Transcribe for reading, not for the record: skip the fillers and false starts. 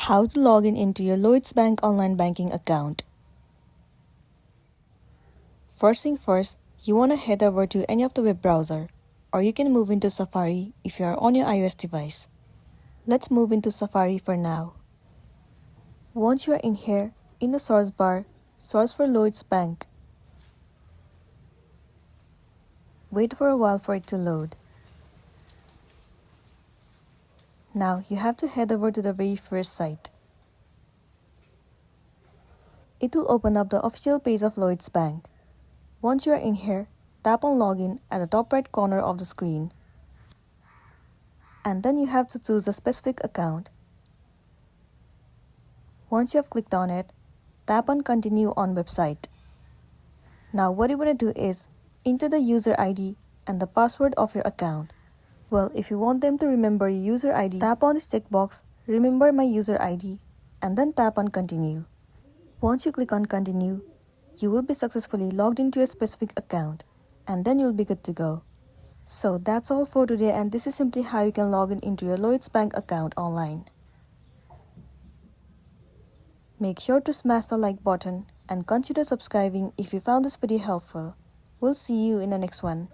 How to log in into your Lloyds Bank online banking account. First thing first, you want to head over to any of the web browser, or you can move into Safari if you are on your iOS device. Let's move into Safari for now. Once you are in here, in the search bar, search for Lloyds Bank. Wait for a while for it to load. Now you have to head over to the very first site. It will open up the official page of Lloyds Bank. Once you are in here, tap on Login at the top right corner of the screen. And then you have to choose a specific account. Once you have clicked on it, tap on Continue on Website. Now what you want to do is enter the user ID and the password of your account. Well, if you want them to remember your user ID, tap on this checkbox, Remember my user ID, and then tap on Continue. Once you click on Continue, you will be successfully logged into a specific account, and then you'll be good to go. So that's all for today, and this is simply how you can log in into your Lloyds Bank account online. Make sure to smash the like button and consider subscribing if you found this video helpful. We'll see you in the next one.